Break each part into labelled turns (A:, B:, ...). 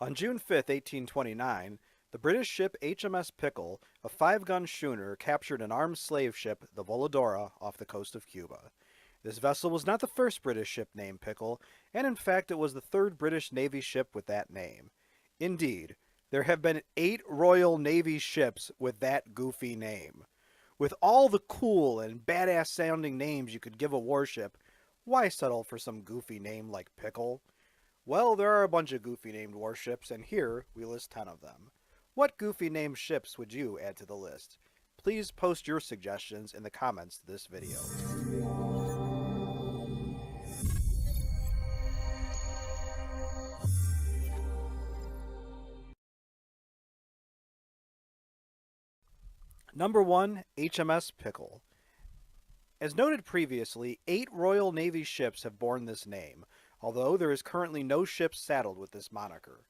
A: On June 5, 1829, the British ship HMS Pickle, a 5-gun schooner, captured an armed slave ship, the Voladora, off the coast of Cuba. This vessel was not the first British ship named Pickle, and in fact it was the third British Navy ship with that name. Indeed, there have been 8 Royal Navy ships with that goofy name. With all the cool and badass sounding names you could give a warship, why settle for some goofy name like Pickle? Well, there are a bunch of goofy named warships, and here we list 10 of them. What goofy named ships would you add to the list? Please post your suggestions in the comments to this video. Number 1, HMS Pickle. As noted previously, 8 Royal Navy ships have borne this name, although there is currently no ship saddled with this moniker.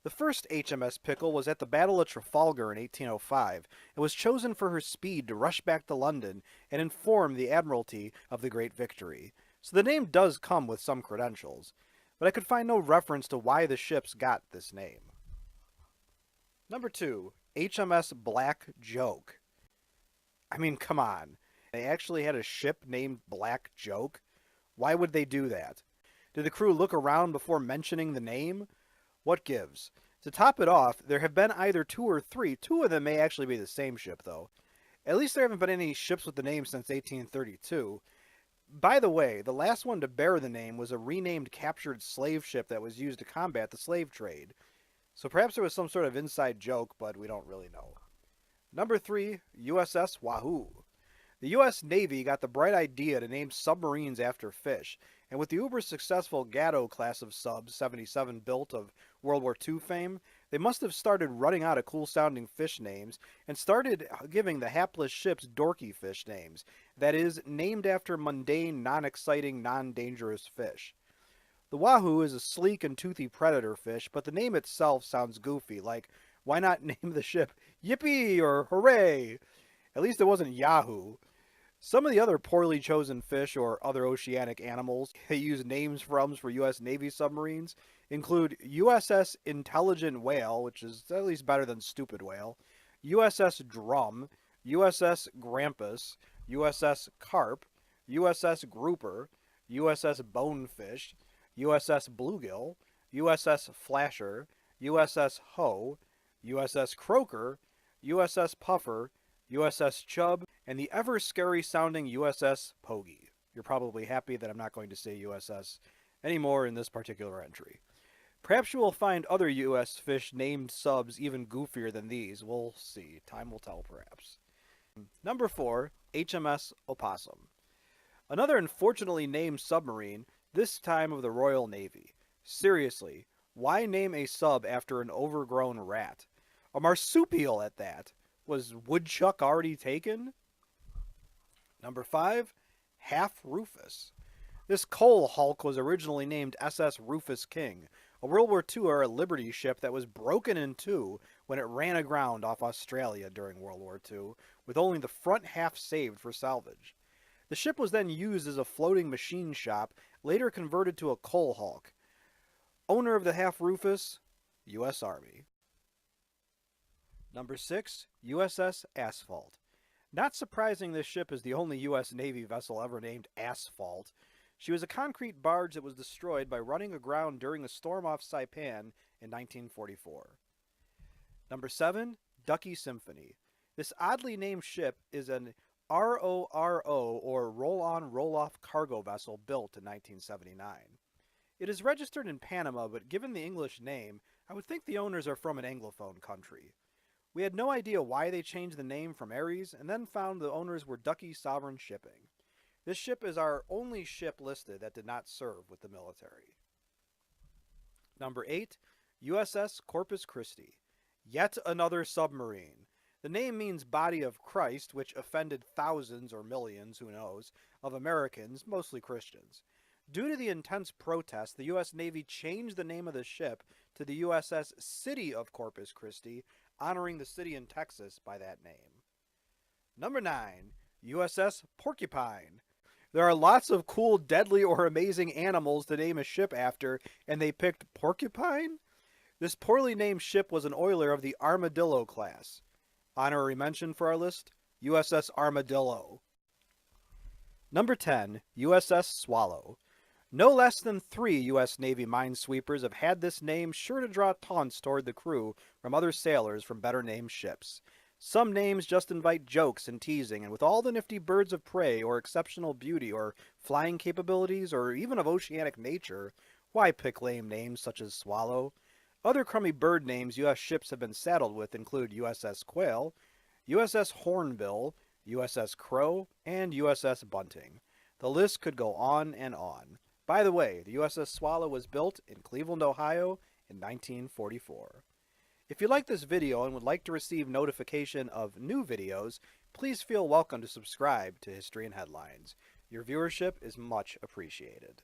A: The first HMS Pickle was at the Battle of Trafalgar in 1805 and was chosen for her speed to rush back to London and inform the Admiralty of the great victory. So the name does come with some credentials, but I could find no reference to why the ships got this name. Number 2, HMS Black Joke. I mean, come on. They actually had a ship named Black Joke? Why would they do that? Did the crew look around before mentioning the name? What gives? To top it off, there have been either 2 or 3. 2 of them may actually be the same ship, though. At least there haven't been any ships with the name since 1832. By the way, the last one to bear the name was a renamed captured slave ship that was used to combat the slave trade. So perhaps there was some sort of inside joke, but we don't really know. Number 3, USS Wahoo. The U.S. Navy got the bright idea to name submarines after fish, and with the uber-successful Gatto class of subs, 77 built of World War II fame, they must have started running out of cool-sounding fish names and started giving the hapless ships dorky fish names, that is, named after mundane, non-exciting, non-dangerous fish. The Wahoo is a sleek and toothy predator fish, but the name itself sounds goofy, like, why not name the ship Yippee or Hooray? At least it wasn't Yahoo. Some of the other poorly chosen fish or other oceanic animals they use names from for U.S. Navy submarines include USS Intelligent Whale, which is at least better than Stupid Whale, USS Drum, USS Grampus, USS Carp, USS Grouper, USS Bonefish, USS Bluegill, USS Flasher, USS Hoe, USS Croaker, USS Puffer, USS Chubb, and the ever-scary-sounding USS Pogey. You're probably happy that I'm not going to say USS anymore in this particular entry. Perhaps you will find other U.S. fish named subs even goofier than these. We'll see. Time will tell, perhaps. Number 4, HMS Opossum. Another unfortunately named submarine, this time of the Royal Navy. Seriously, why name a sub after an overgrown rat? A marsupial at that. Was Woodchuck already taken? Number 5, Half Rufus. This coal hulk was originally named SS Rufus King, a World War II-era Liberty ship that was broken in two when it ran aground off Australia during World War II, with only the front half saved for salvage. The ship was then used as a floating machine shop, later converted to a coal hulk. Owner of the Half Rufus, U.S. Army. Number 6, USS Asphalt. Not surprising this ship is the only U.S. Navy vessel ever named Asphalt. She was a concrete barge that was destroyed by running aground during a storm off Saipan in 1944. Number 7, Ducky Symphony. This oddly named ship is an RORO, or Roll-On Roll-Off cargo vessel, built in 1979. It is registered in Panama, but given the English name, I would think the owners are from an Anglophone country. We had no idea why they changed the name from Aries, and then found the owners were Ducky Sovereign Shipping. This ship is our only ship listed that did not serve with the military. Number 8, USS Corpus Christi. Yet another submarine. The name means Body of Christ, which offended thousands or millions, who knows, of Americans, mostly Christians. Due to the intense protests, the U.S. Navy changed the name of the ship to the USS City of Corpus Christi, honoring the city in Texas by that name. Number 9, USS Porcupine. There are lots of cool, deadly, or amazing animals to name a ship after, and they picked Porcupine? This poorly named ship was an oiler of the Armadillo class. Honorary mention for our list, USS Armadillo. Number 10, USS Swallow. No less than 3 U.S. Navy minesweepers have had this name, sure to draw taunts toward the crew from other sailors from better named ships. Some names just invite jokes and teasing, and with all the nifty birds of prey or exceptional beauty or flying capabilities or even of oceanic nature, why pick lame names such as Swallow? Other crummy bird names U.S. ships have been saddled with include USS Quail, USS Hornbill, USS Crow, and USS Bunting. The list could go on and on. By the way, the USS Swallow was built in Cleveland, Ohio in 1944. If you like this video and would like to receive notification of new videos, please feel welcome to subscribe to History and Headlines. Your viewership is much appreciated.